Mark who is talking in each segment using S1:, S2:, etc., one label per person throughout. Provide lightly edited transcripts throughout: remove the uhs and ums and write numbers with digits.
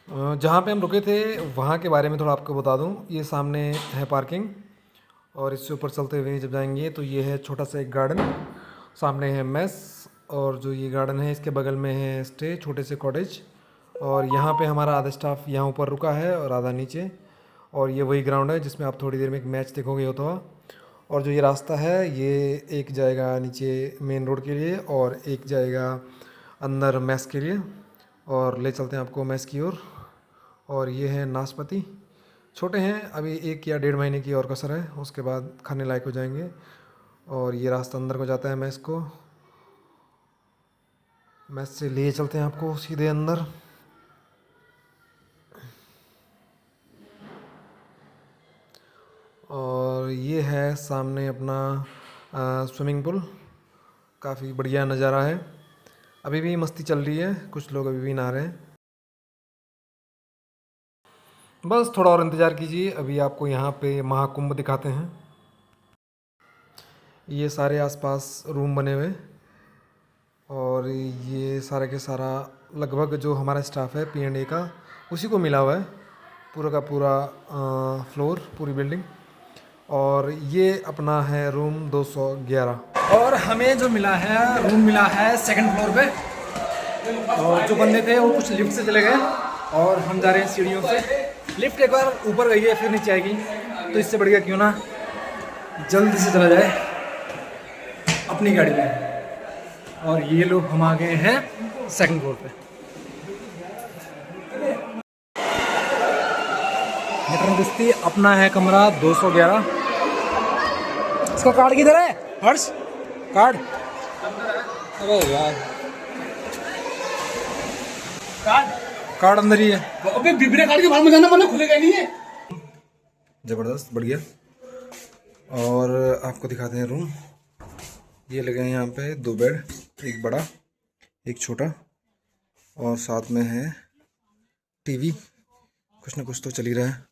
S1: जहाँ पे हम रुके थे वहाँ के बारे में थोड़ा आपको बता दूँ। ये सामने है पार्किंग और इससे ऊपर चलते हुए जब जाएंगे तो ये है छोटा सा एक गार्डन, सामने है मेस और जो ये गार्डन है इसके बगल में है स्टे, छोटे से कॉटेज। और यहाँ पे हमारा आधा स्टाफ यहाँ ऊपर रुका है और आधा नीचे। और ये वही ग्राउंड है जिसमें आप थोड़ी देर में एक मैच देखोगे होता हुआ। और जो ये रास्ता है ये एक जाएगा नीचे मेन रोड के लिए और एक जाएगा अंदर मैस के लिए। और ले चलते हैं आपको मैस की ओर। और ये है नाशपाती, छोटे हैं अभी, 1 या 1.5 महीने की और कसर है, उसके बाद खाने लायक हो जाएंगे। और ये रास्ता अंदर को जाता है मैस को, मैस से लिए चलते हैं आपको सीधे अंदर। और ये है सामने अपना स्विमिंग पूल, काफ़ी बढ़िया नज़ारा है। अभी भी मस्ती चल रही है, कुछ लोग अभी भी नहा रहे हैं। बस थोड़ा और इंतज़ार कीजिए, अभी आपको यहाँ पे महाकुंभ दिखाते हैं। ये सारे आसपास रूम बने हुए और ये सारा के सारा लगभग जो हमारा स्टाफ है P&A का उसी को मिला हुआ है, पूरा का पूरा फ्लोर, पूरी बिल्डिंग। और ये अपना है रूम 211 और हमें जो मिला है रूम मिला है सेकंड फ्लोर पे। और जो बंदे थे वो कुछ लिफ्ट से चले गए और हम जा रहे हैं सीढ़ियों से। लिफ्ट एक बार ऊपर गई है फिर नीचे आएगी, तो इससे बढ़िया क्यों ना जल्दी से चला जाए अपनी गाड़ी में। और ये लोग हम आ गए हैं सेकंड फ्लोर पे। जबरदस्ती अपना है कमरा 211। इसका कार्ड किधर है हर्ष? कार्ड, अरे यार कार्ड अंदर ही है। अबे बिना कार्ड के बाहर में जाना, मतलब खुलेगा नहीं है। जबरदस्त, बढ़िया। और आपको दिखाते हैं रूम। ये लगे हैं यहाँ पे 2 बेड, एक बड़ा एक छोटा, और साथ में है टीवी। कुछ ना कुछ तो चल ही रहा है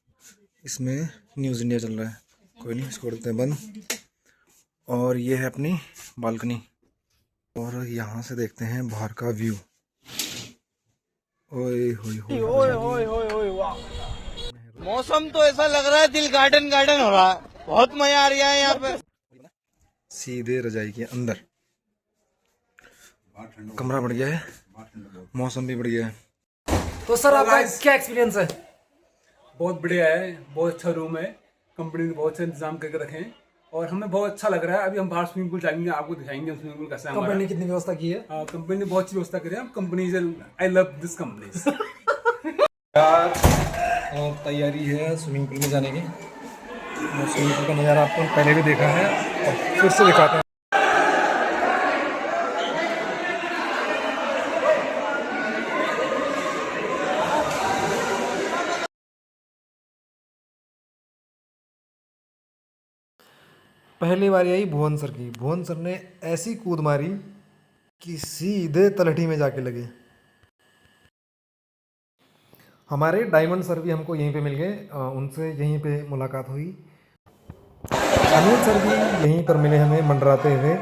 S1: इसमें, न्यूज़ इंडिया चल रहा है। कोई नहीं, इसको करते हैं बंद। और ये है अपनी बालकनी और यहाँ से देखते हैं बाहर का व्यू। ओए होए होए होए होए, वाह!
S2: मौसम तो ऐसा लग रहा है दिल गार्डन गार्डन हो रहा है, बहुत मजा आ रहा है यहाँ पे।
S1: सीधे रजाई के अंदर। कमरा बढ़िया है, मौसम भी बढ़िया है। तो सर आपका क्या एक्सपीरियंस है?
S3: बहुत बढ़िया है, बहुत अच्छा रूम है। कंपनी ने बहुत अच्छा इंतजाम करके रखे हैं और हमें बहुत अच्छा लग रहा है। अभी हम बाहर स्विमिंग पूल जाएंगे, आपको दिखाएंगे स्विमिंग पूल कैसा है।
S1: कंपनी ने कितनी व्यवस्था की है?
S3: कंपनी ने बहुत अच्छी व्यवस्था करी है। Company I love this company.
S1: यार तैयारी है स्विमिंग पूल में जाने की। स्विमिंग पूल का नज़ारा आपको पहले भी देखा है और फिर से दिखाते हैं। पहली बार आई भुवन सर की। भुवन सर ने ऐसी कूद मारी कि सीधे तलहटी में जाके लगे। हमारे डायमंड सर भी हमको यहीं पे मिल गए, उनसे यहीं पे मुलाकात हुई। अनिल सर भी यहीं पर मिले हमें मंडराते हुए।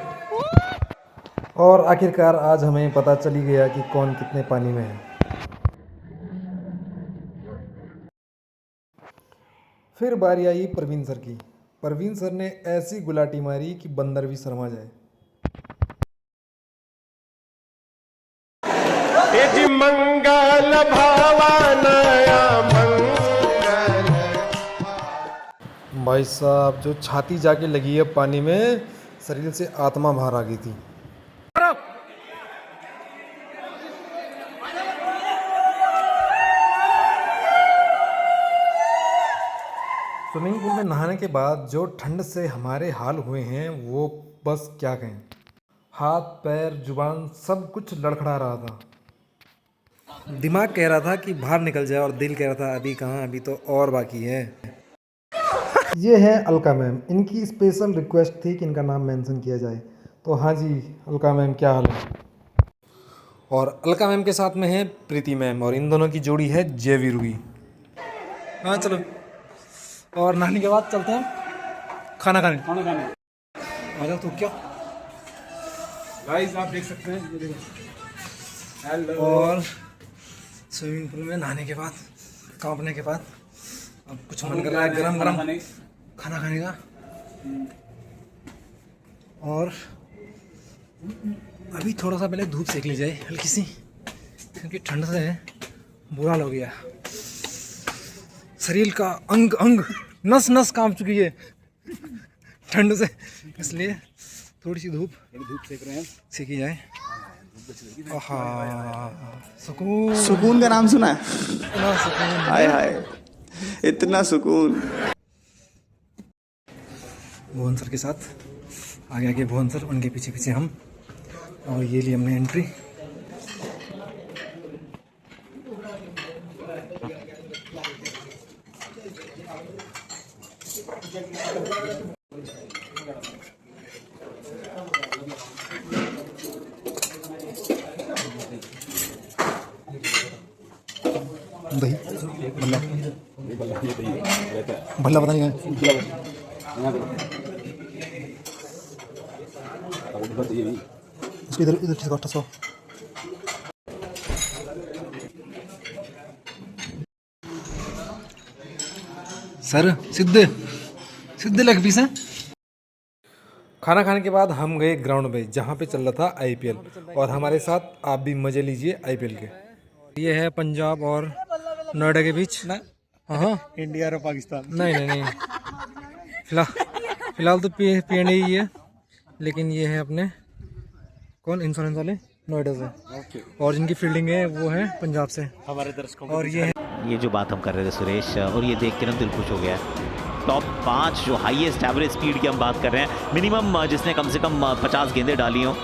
S1: और आखिरकार आज हमें पता चल ही गया कि कौन कितने पानी में है। फिर बारी आई प्रवीण सर की। प्रवीण सर ने ऐसी गुलाटी मारी कि बंदर भी शर्मा जाए।
S2: मंगल भावनाया मंगल।
S1: भाई साहब जो छाती जाके लगी है पानी में, शरीर से आत्मा बाहर आ गई थी। स्विमिंग पूल में नहाने के बाद जो ठंड से हमारे हाल हुए हैं वो बस क्या कहें। हाथ पैर जुबान सब कुछ लड़खड़ा रहा था। दिमाग कह रहा था कि बाहर निकल जाए और दिल कह रहा था अभी कहाँ, अभी तो और बाकी है। ये है अलका मैम, इनकी स्पेशल रिक्वेस्ट थी कि इनका नाम मेंशन किया जाए। तो हाँ जी अलका मैम, क्या हाल है? और अलका मैम के साथ में है प्रीति मैम और इन दोनों की जोड़ी है जेवी रूही। हाँ चलो, और नहाने के बाद चलते हैं खाना खाने। आ जाओ। तो क्या
S3: गाइस आप देख सकते हैं, ये देखो। हेलो।
S1: और स्विमिंग पूल में नहाने के बाद, कांपने के बाद अब कुछ मन कर रहा है गरम गरम खाना खाने का। और अभी थोड़ा सा पहले धूप सेक ली जाए हल्की सी, क्योंकि ठंड से बुरा हाल हो गया। शरीर का अंग अंग नस नस कांप चुकी है ठंड से, इसलिए थोड़ी सी धूप
S3: सेक रहे हैं,
S1: सेकी जाए। आहा, सुकून।
S4: सुकून का नाम सुना है?
S1: इतना सुकून,
S4: हाय हाय, इतना सुकून।
S1: भुवन सर के साथ आगे आगे भुवन सर, उनके पीछे पीछे हम, और ये ली हमने एंट्री। दही भल्ला पता नहीं है इसको, इधर इधर ठीक है। सर सीधे सीधे लेग पीस है। खाना खाने के बाद हम गए ग्राउंड पे, जहाँ पे चल रहा था आईपीएल, और हमारे साथ आप भी मजे लीजिए आईपीएल के। ये है पंजाब और नोएडा के बीच ना। हाँ,
S4: इंडिया और पाकिस्तान।
S1: नहीं नहीं नहीं, फिलहाल तो पीएनडी ही है, लेकिन ये है अपने कौन इंश्योरेंस वाले नोएडा से, और जिनकी फील्डिंग है वो है पंजाब से हमारे दर्शकों। और
S5: ये जो बात हम कर रहे थे सुरेश, और ये देख के ना दिल खुश हो गया है। टॉप 5 जो हाईएस्ट एवरेज स्पीड की हम बात कर रहे हैं, मिनिमम जिसने कम से कम 50 गेंदें डाली हों,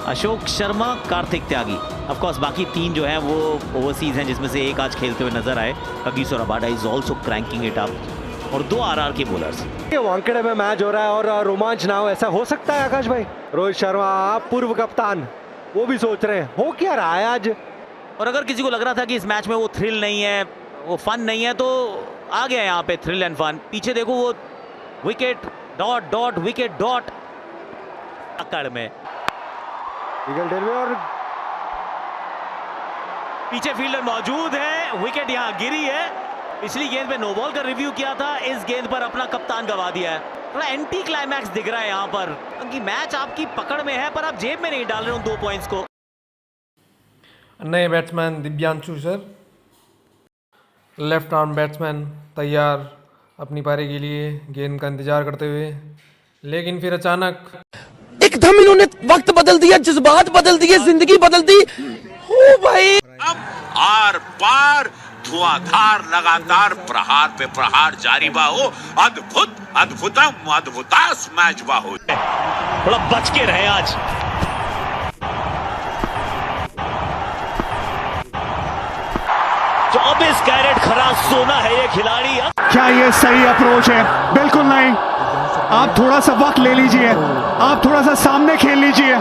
S5: अशोक शर्मा, कार्तिक त्यागी। ऑफ कोर्स बाकी 3 जो हैं वो ओवरसीज हैं, जिसमें से एक आज खेलते हुए नजर आए। Kagiso Rabada is also cranking it up, और 2 आरआर के बॉलर्स।
S6: वानखेड़े में मैच हो रहा है और रोमांच ना हो, ऐसा हो सकता है आकाश भाई? रोहित शर्मा पूर्व कप्तान, वो भी सोच रहे हैं हो क्या रहा है आज।
S5: और अगर किसी को लग रहा था कि इस मैच में वो थ्रिल नहीं है, वो फन नहीं है, तो आ गया यहाँ पे थ्रिल एंड फन। पीछे देखो वो wicket dot dot wicket dot अकड़ में
S6: और
S5: पीछे फील्डर मौजूद है, विकेट यहाँ गिरी है। पिछली गेंद पे नो बॉल का रिव्यू किया था, इस गेंद पर अपना कप्तान गवा दिया है। थोड़ा एंटी क्लाइमैक्स दिख रहा है यहाँ पर, क्योंकि मैच आपकी पकड़ में है पर आप जेब में नहीं डाल रहे हो 2 पॉइंट्स को।
S1: नए batsman Divyanshu sir, left arm batsman तैयार अपनी पारी के लिए गेंद का इंतजार करते हुए, लेकिन फिर अचानक
S7: एकदम इन्होंने वक्त बदल दिया, जज्बात बदल दिए, जिंदगी बदल दी। ओ भाई,
S8: अब आर पार धुआंधार लगातार प्रहार पे प्रहार जारी बाहो, अद्भुत अद्भुतम अद्भुतास मैच बाहो।
S5: थोड़ा बच के रहे आज। चौबीस कैरेट खरा सोना है ये खिलाड़ी।
S9: क्या ये सही अप्रोच है? बिल्कुल नहीं। आप थोड़ा सा वक्त ले लीजिए, आप थोड़ा सा सामने खेल लीजिए।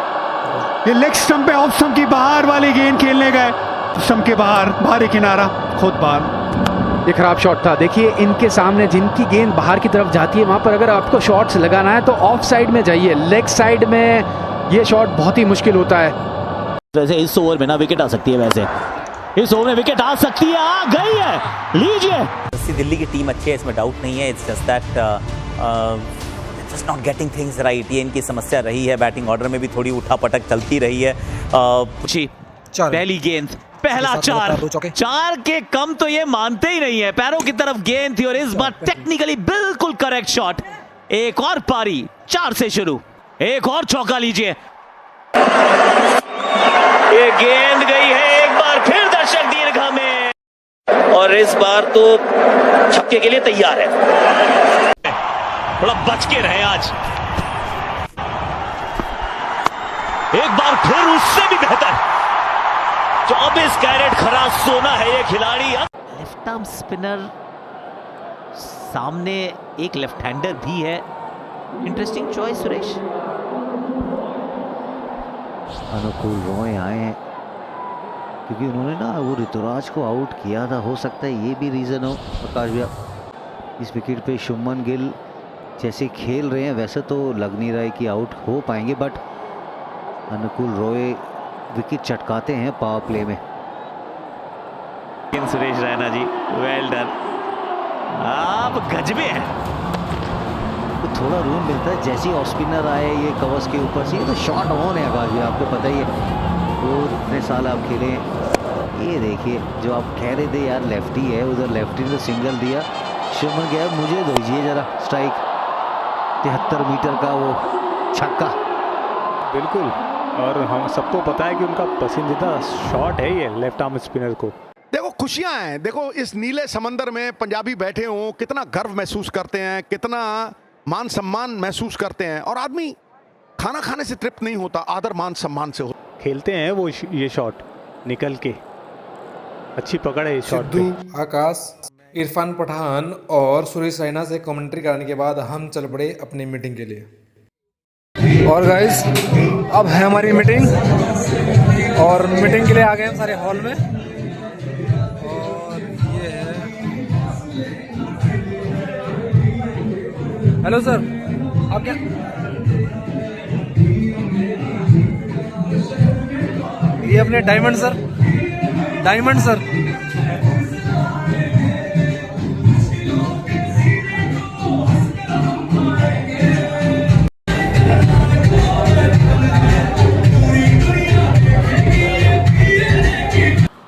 S9: ये लेग स्टंप पे ऑफ स्टंप की बाहर वाली गेंद खेलने गए, स्टंप के बाहर, बाहरी किनारा, खुद बाहर।
S7: ये खराब शॉट था। देखिए इनके सामने जिनकी गेंद बाहर की तरफ जाती है, वहां पर अगर आपको शॉट्स लगाना है तो ऑफ साइड में जाइए, लेग साइड में ये शॉट बहुत ही मुश्किल होता है।
S5: वैसे इस ओवर में ना विकेट आ सकती है, वैसे इस ओवर में विकेट आ सकती है, आ गई है, लीजिए।
S10: दिल्ली की टीम अच्छी है, इसमें डाउट नहीं है। It's just that just not getting things right, ये इनकी समस्या रही है। बैटिंग ऑर्डर में भी थोड़ी उठापटक चलती रही है।
S5: पहली गेंद, पहला 4 के कम तो ये मानते ही नहीं है। पैरों की तरफ गेंद थी और इस बार टेक्निकली बिल्कुल करेक्ट शॉट। एक और पारी 4 से शुरू, एक और चौका लीजिए। ये गेंद गई है एक बार फिर दर्शक दीर्घा में, और इस बार तो छक्के के लिए तैयार है। थोड़ा बच के रहे आज, एक बार फिर उससे भी बेहतर। 24 कैरेट खरा सोना है ये खिलाड़ी। लेफ्ट आर्म स्पिनर, सामने एक लेफ्ट हैंडर भी है। Interesting choice Suresh.
S11: अनुकूल रॉय आए हैं क्योंकि उन्होंने ना वो ऋतुराज को आउट किया था, हो सकता है ये भी रीज़न हो। प्रकाश भैया, इस विकेट पे शुभमन गिल जैसे खेल रहे हैं वैसे तो लग नहीं रहा है कि आउट हो पाएंगे, बट अनुकूल रॉय विकेट चटकाते हैं पावर प्ले में।
S5: सुरेश रैना जी, वेल डन। आप गजबे हैं।
S11: तो थोड़ा रूम मिलता है जैसे ही ऑफ स्पिनर आए ये कवर्स के ऊपर से। ये तो शॉट ऑन है आकाश जी, आपको पता ही है, तो इतने साल आप खेले। ये देखिए जो आप कह रहे थे यार लेफ्टी है, उधर लेफ्टी ने सिंगल दिया। शुभमन गया, मुझे दीजिए जरा स्ट्राइक, 73 मीटर का वो छक्का।
S6: बिल्कुल, और हम सबको पता है कि उनका पसंदीदा शॉट है ये लेफ्ट आर्म स्पिनर को।
S9: देखो खुशियां हैं, देखो इस नीले समंदर में पंजाबी बैठे हों, कितना गर्व महसूस करते हैं, कितना मान सम्मान महसूस करते हैं। और आदमी खाना खाने से तृप्त नहीं होता, आदर मान सम्मान से हो।
S6: खेलते हैं वो ये शॉट निकल के, अच्छी पकड़ है इस शॉट पे।
S1: सिद्धू, आकाश, इरफान पठान और सुरेश रैना से कमेंट्री कराने के बाद हम चल पड़े अपनी मीटिंग के लिए। और गाइस अब है हमारी मीटिंग, और मीटिंग के लिए आ गए हम सारे हॉल में। और ये है, हेलो सर, आप क्या, ये अपने डायमंड सर, डायमंड सर।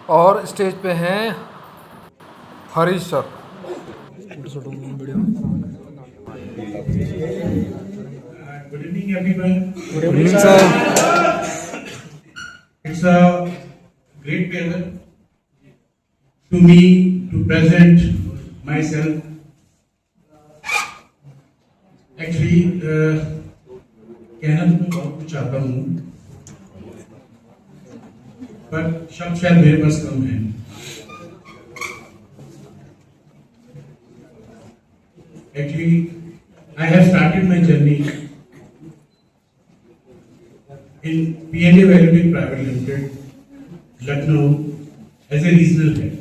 S1: और स्टेज पे हैं Harish sir.
S12: Good evening, everyone.
S1: Good evening sir.
S12: It's a great pleasure to me to present myself. Actually, कहना तो मैं बहुत कुछ चाहता हूँ, पर शब्द शायद मेरे पास कम है। Actually, I have started my journey in PNA Valuetic Private Limited, Lucknow, as a regional head.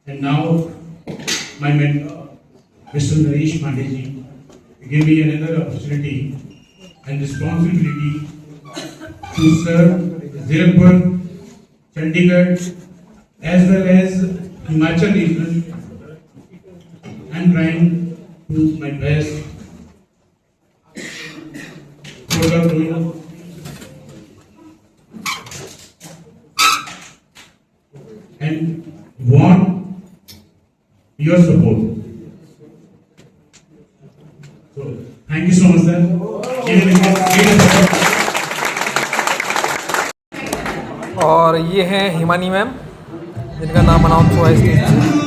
S12: And now, my mentor, Mr. Naresh Pandey, gave me another opportunity and responsibility to serve Jaipur, Chandigarh, as well as Himachal region. I'm trying to my best for the doing and want your support. So thank you so much, sir.
S1: और ये हैं Himani ma'am, जिनका नाम announce हुआ है stage पे।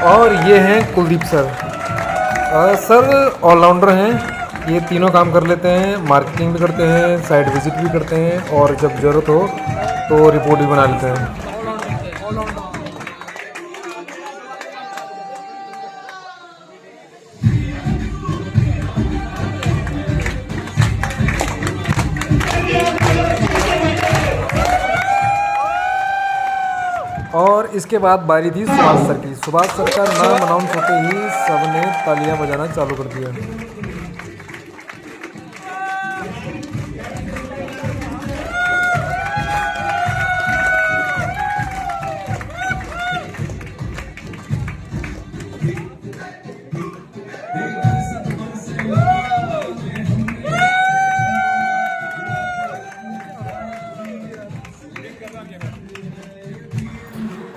S1: और ये हैं कुलदीप सर। सर ऑलराउंडर हैं, ये तीनों काम कर लेते हैं, मार्केटिंग भी करते हैं, साइट विजिट भी करते हैं, और जब ज़रूरत हो तो रिपोर्ट भी बना लेते हैं। और इसके बाद बारी थी सुभाष सर की। सुभाष सर का नाम अनाउंस होते ही सबने तालियां बजाना चालू कर दिया।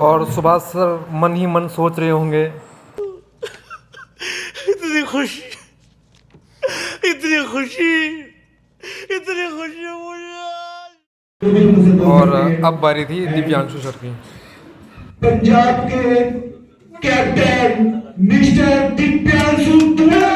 S1: और सुभाष सर मन ही मन सोच रहे होंगे,
S8: इतनी खुशी, इतनी खुशी, इतनी खुशी मुझे।
S1: और अब बारी थी दिव्यांशु सर की।
S12: पंजाब के कैप्टन मिस्टर दिव्यांशु दुबे।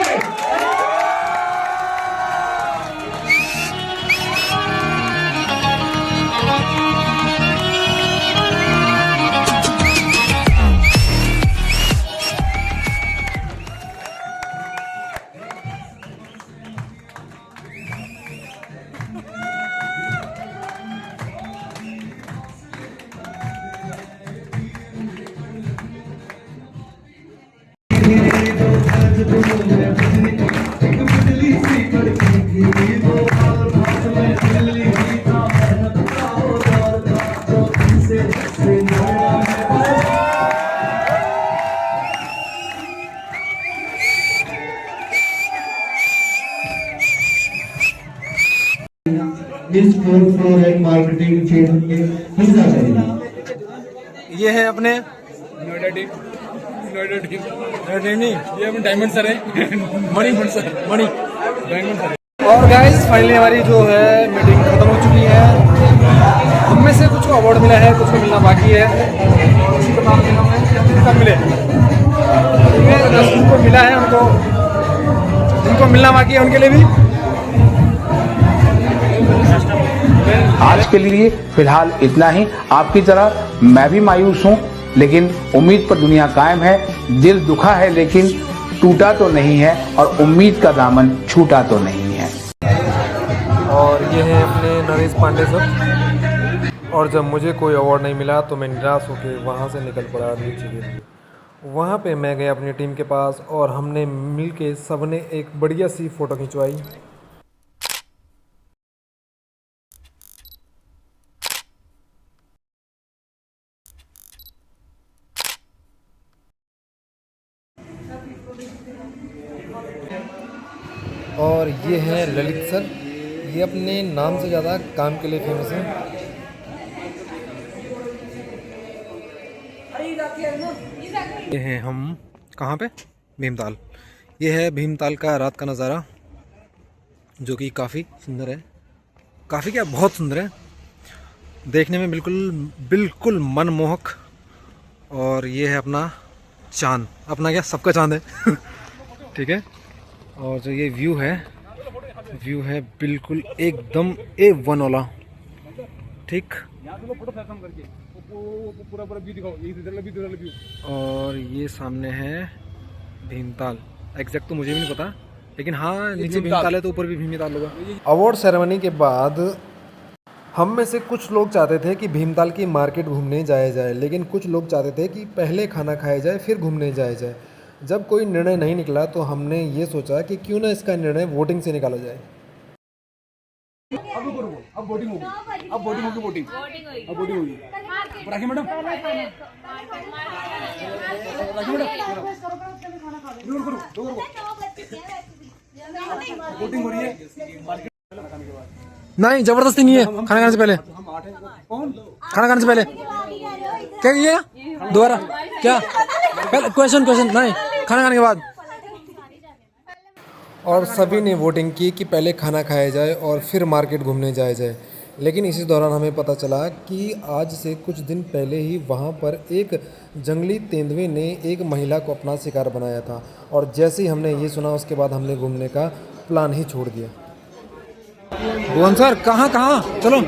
S12: इस फोर्थ फ्लोर एंड मार्केटिंग क्षेत्र के हिस्सा करेंगे।
S1: ये है अपने
S3: नोएडा टीम
S1: नहीं
S3: ये अपने डायमंड सर है मणि डायमंड सर।
S1: और गाइस फाइनली हमारी जो है मीटिंग खत्म हो चुकी है। हम में से कुछ को अवार्ड मिला है, कुछ को मिलना बाकी है। किसी को नाम देना है, कब मिले जिनको मिला है उनको, जिनको मिलना बाकी है उनके लिए भी।
S13: आज के लिए फिलहाल इतना ही। आपकी तरह मैं भी मायूस हूँ, लेकिन उम्मीद पर दुनिया कायम है। दिल दुखा है लेकिन टूटा तो नहीं है, और उम्मीद का दामन छूटा तो नहीं है।
S1: और ये है अपने नरेश पांडे सर। और जब मुझे कोई अवार्ड नहीं मिला तो मैं निराश होकर वहाँ से निकल पड़ा नीचे गिर। वहाँ पे मैं गया अपनी टीम के पास और हमने मिलके सबने एक बढ़िया सी फ़ोटो खिंचवाई। और ये है ललित सर, ये अपने नाम से ज़्यादा काम के लिए फेमस हैं। ये हैं हम कहाँ पे? भीमताल। ये है भीमताल का रात का नज़ारा, जो कि काफ़ी सुंदर है। काफ़ी क्या, बहुत सुंदर है देखने में, बिल्कुल मनमोहक। और ये है अपना चांद, अपना क्या, सबका चांद है ठीक है। और जो ये व्यू है बिल्कुल एकदम A1 वाला, ठीक। और ये सामने है भीमताल। एग्जैक्ट तो मुझे भी नहीं पता, लेकिन हाँ नीचे भीमताल है तो ऊपर भी भीमताल होगा। अवार्ड सेरेमनी के बाद हम में से कुछ लोग चाहते थे कि भीमताल की मार्केट घूमने जाया जाए, लेकिन कुछ लोग चाहते थे कि पहले खाना खाया जाए फिर घूमने जाया जाए। जब कोई निर्णय नहीं निकला तो हमने ये सोचा कि क्यों ना इसका निर्णय वोटिंग से निकाला जाए।
S3: अब वोटिंग होगी। राखी मैडम वोटिंग हो रही है।
S1: नहीं, जबरदस्ती नहीं है। खाना खाने से पहले, खाना खाने से पहले क्या किया दोबारा, क्या क्वेश्चन नहीं, खाना खाने के बाद। और सभी ने वोटिंग की कि पहले खाना खाया जाए और फिर मार्केट घूमने जाया जाए। लेकिन इसी दौरान हमें पता चला कि आज से कुछ दिन पहले ही वहाँ पर एक जंगली तेंदुए ने एक महिला को अपना शिकार बनाया था। और जैसे ही हमने ये सुना उसके बाद हमने घूमने का प्लान ही छोड़ दिया। भुवन सर कहाँ चलो।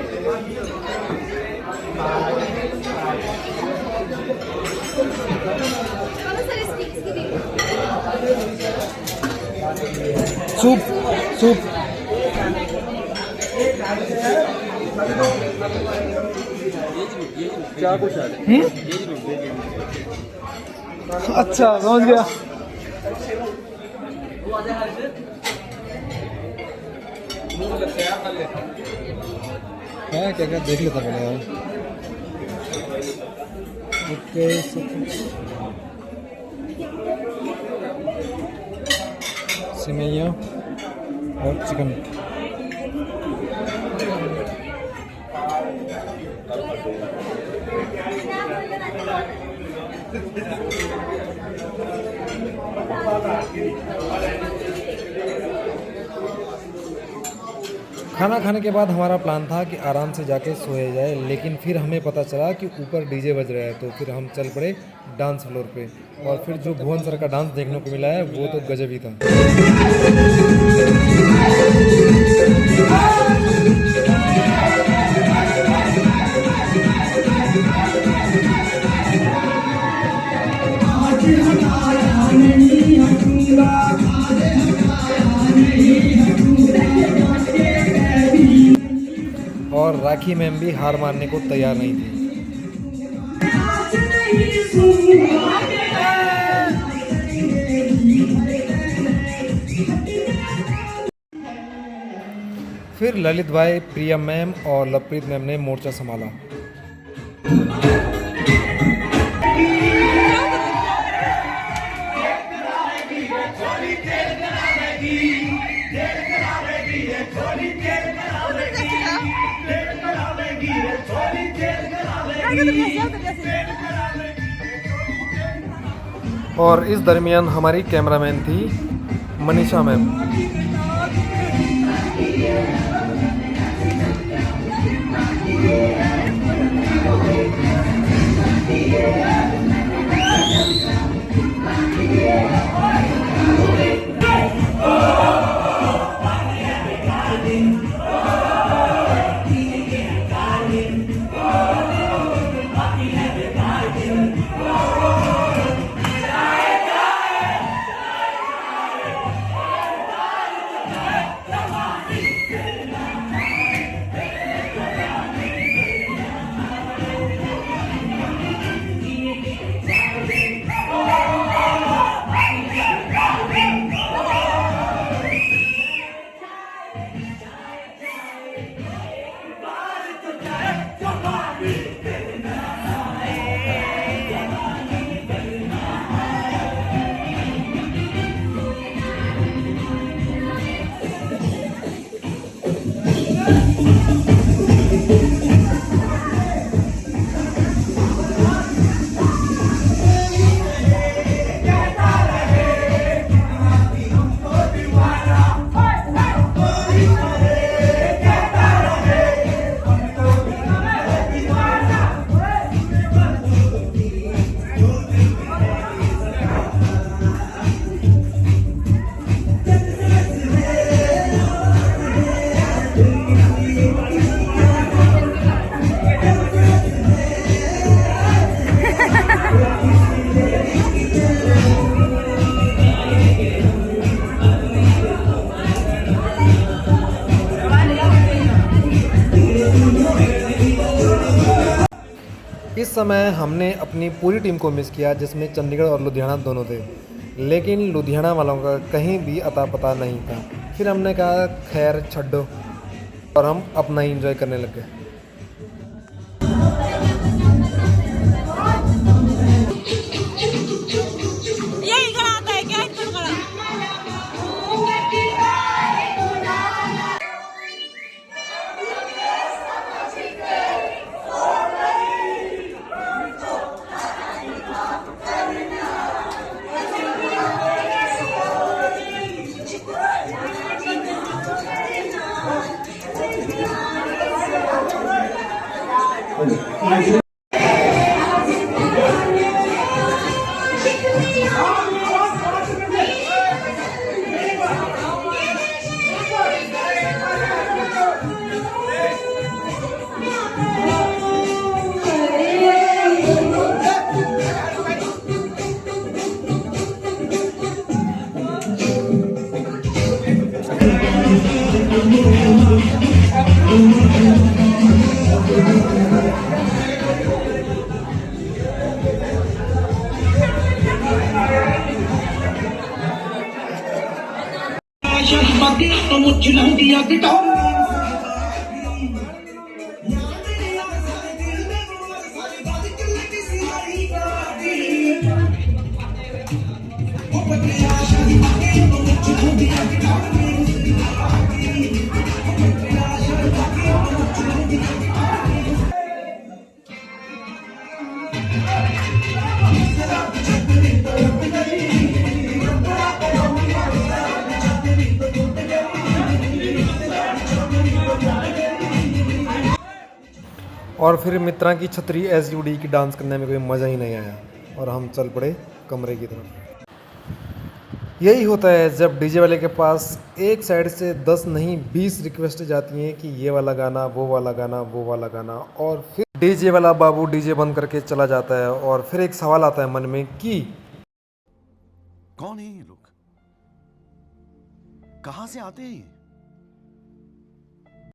S1: सूप
S3: क्या कुछ
S1: अच्छा समझ गया। क्या देख लेता पहले यार। ओके सिमैया और चिकन। खाना खाने के बाद हमारा प्लान था कि आराम से जाके सोया जाए, लेकिन फिर हमें पता चला कि ऊपर डीजे बज रहा है। तो फिर हम चल पड़े डांस फ्लोर पे, और फिर जो भुवन सर का डांस देखने को मिला है वो तो गजब ही था। और राखी मैम भी हार मानने को तैयार नहीं थी। फिर ललित भाई, प्रिया मैम और लवप्रीत मैम ने मोर्चा संभाला। और इस दरमियान हमारी कैमरामैन थी मनीषा मैम। इस समय हमने अपनी पूरी टीम को मिस किया, जिसमें चंडीगढ़ और लुधियाना दोनों थे, लेकिन लुधियाना वालों का कहीं भी अता पता नहीं था। फिर हमने कहा खैर छोड़ो, और हम अपना ही एंजॉय करने लग गए। और फिर मित्रा की छतरी SUD की डांस करने में कोई मज़ा ही नहीं आया और हम चल पड़े कमरे की तरफ। यही होता है जब डीजे वाले के पास एक साइड से 10 नहीं 20 रिक्वेस्ट जाती हैं कि ये वाला गाना, वो वाला गाना, वो वाला गाना, और फिर डीजे वाला बाबू डीजे बंद करके चला जाता है। और फिर एक सवाल आता है मन में कि
S14: कौन है ये लोग, कहां से आते हैं?